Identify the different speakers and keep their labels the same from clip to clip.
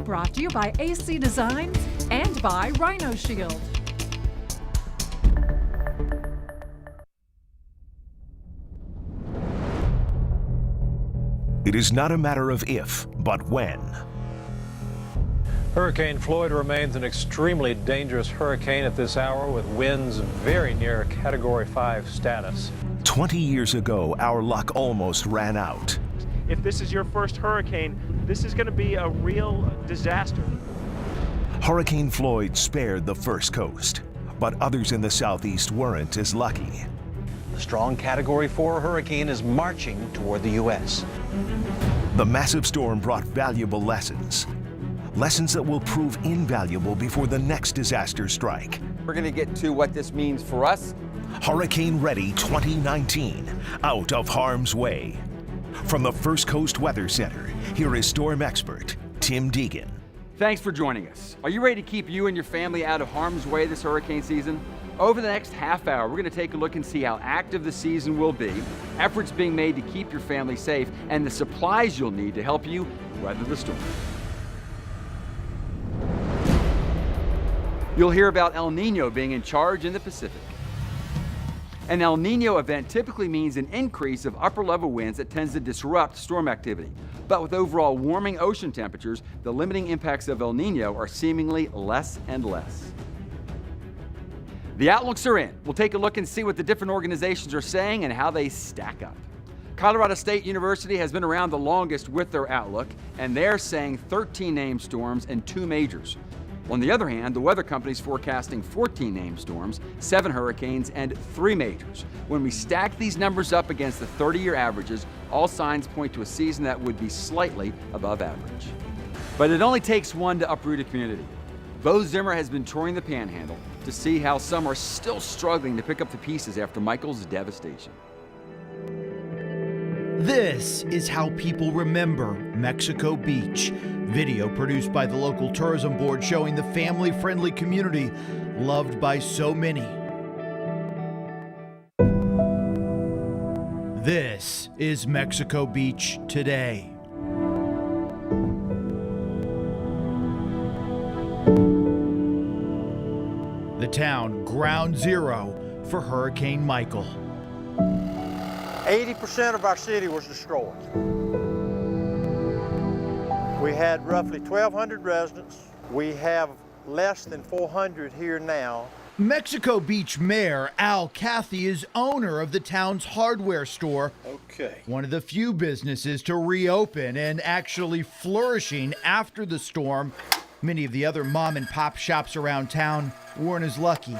Speaker 1: brought to you by AC Designs and by Rhino Shield.
Speaker 2: It is not a matter of if, but when.
Speaker 3: Hurricane Floyd remains an extremely dangerous hurricane at this hour, with winds very near Category 5 status.
Speaker 2: 20 years ago, our luck almost ran out.
Speaker 4: If this is your first hurricane, this is going to be a real disaster.
Speaker 2: Hurricane Floyd spared the first coast, but others in the southeast weren't as lucky.
Speaker 5: The strong Category 4 hurricane is marching toward the U.S.
Speaker 2: The massive storm brought valuable lessons. Lessons that will prove invaluable before the next disaster strike.
Speaker 6: We're going to get to what this means for us.
Speaker 2: Hurricane Ready 2019, out of harm's way. From the First Coast Weather Center, here is storm expert Tim Deegan.
Speaker 6: Thanks for joining us. Are you ready to keep you and your family out of harm's way this hurricane season? Over the next half hour, we're going to take a look and see how active the season will be, efforts being made to keep your family safe, and the supplies you'll need to help you weather the storm. You'll hear about El Nino being in charge in the Pacific. An El Nino event typically means an increase of upper-level winds that tends to disrupt storm activity. But with overall warming ocean temperatures, the limiting impacts of El Nino are seemingly less and less. The outlooks are in. We'll take a look and see what the different organizations are saying and how they stack up. Colorado State University has been around the longest with their outlook, and they're saying 13 named storms and 2 majors. On the other hand, the weather company's forecasting 14 named storms, 7 hurricanes, and 3 majors. When we stack these numbers up against the 30-year averages, all signs point to a season that would be slightly above average. But it only takes one to uproot a community. Bo Zimmer has been touring the Panhandle to see how some are still struggling to pick up the pieces after Michael's devastation.
Speaker 7: This is how people remember Mexico Beach. Video produced by the local tourism board showing the family-friendly community loved by so many. This is Mexico Beach today. The town ground zero for Hurricane Michael.
Speaker 8: 80% of our city was destroyed. We had roughly 1,200 residents. We have less than 400 here now.
Speaker 7: Mexico Beach Mayor Al Cathy is owner of the town's hardware store.
Speaker 8: Okay.
Speaker 7: One of the few businesses to reopen and actually flourishing after the storm. Many of the other mom and pop shops around town weren't as lucky.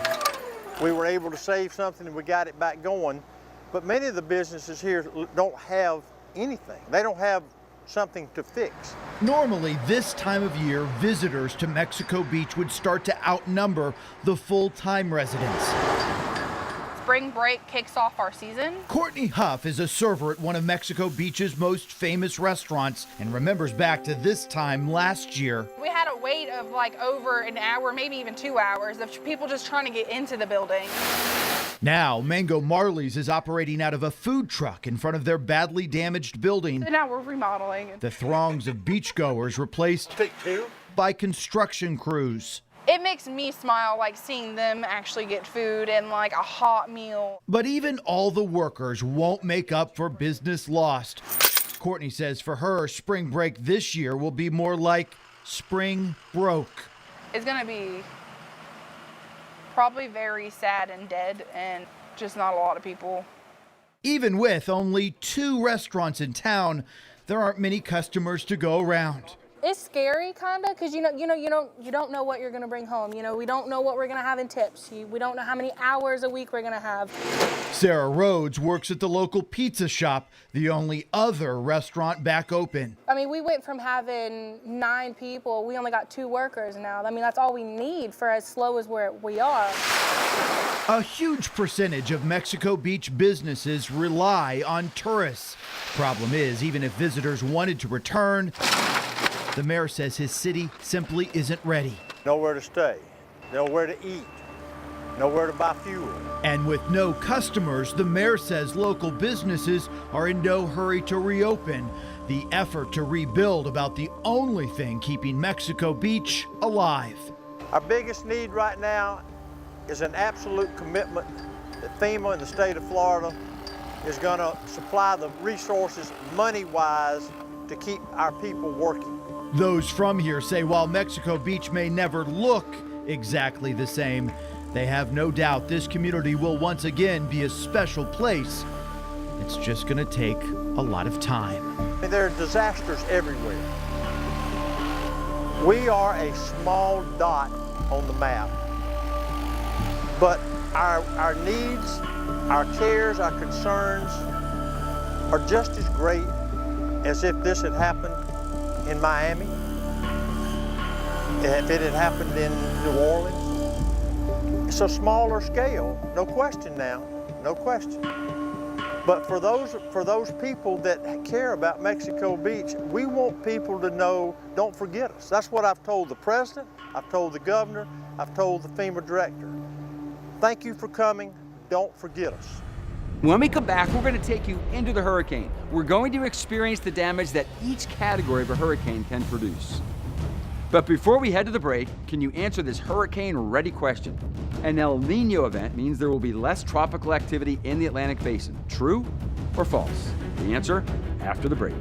Speaker 8: We were able to save something and we got it back going. But many of the businesses here don't have anything. They don't have something to fix.
Speaker 7: Normally, this time of year, visitors to Mexico Beach would start to outnumber the full-time residents.
Speaker 9: Spring break kicks off our season.
Speaker 7: Courtney Huff is a server at one of Mexico Beach's most famous restaurants and remembers back to this time last year.
Speaker 9: We had a wait of like over an hour, maybe even 2 hours of people just trying to get into the building.
Speaker 7: Now, Mango Marley's is operating out of a food truck in front of their badly damaged building.
Speaker 9: And now we're remodeling.
Speaker 7: The throngs of beachgoers replaced by construction crews.
Speaker 9: It makes me smile, like seeing them actually get food and like a hot meal.
Speaker 7: But even all the workers won't make up for business lost. Courtney says for her, spring break this year will be more like spring broke.
Speaker 9: It's gonna be probably very sad and dead and just not a lot of people.
Speaker 7: Even with only 2 restaurants in town, there aren't many customers to go around.
Speaker 10: It's scary, kinda, because you don't know what you're gonna bring home. You know, we don't know what we're gonna have in tips. We don't know how many hours a week we're gonna have.
Speaker 7: Sarah Rhodes works at the local pizza shop, the only other restaurant back open.
Speaker 10: I mean, we went from having 9 people, we only got 2 workers now. I mean, that's all we need for as slow as we are.
Speaker 7: A huge percentage of Mexico Beach businesses rely on tourists. Problem is, even if visitors wanted to return, the mayor says his city simply isn't ready.
Speaker 8: Nowhere to stay, nowhere to eat, nowhere to buy fuel.
Speaker 7: And with no customers, the mayor says local businesses are in no hurry to reopen. the effort to rebuild about the only thing keeping Mexico Beach alive.
Speaker 8: Our biggest need right now is an absolute commitment that FEMA and the state of Florida is going to supply the resources money-wise to keep our people working.
Speaker 7: Those from here say while Mexico Beach may never look exactly the same, they have no doubt this community will once again be a special place. It's just going to take a lot of time.
Speaker 8: And there are disasters everywhere. We are a small dot on the map, but our needs, our cares, our concerns are just as great as if this had happened in Miami, if it had happened in New Orleans. It's a smaller scale, no question now, no question. But for those people that care about Mexico Beach, we want people to know, don't forget us. That's what I've told the president, I've told the governor, I've told the FEMA director. Thank you for coming, don't forget us.
Speaker 6: When we come back, we're going to take you into the hurricane. We're going to experience the damage that each category of a hurricane can produce. But before we head to the break, can you answer this hurricane-ready question? An El Nino event means there will be less tropical activity in the Atlantic Basin. True or false? The answer after the break.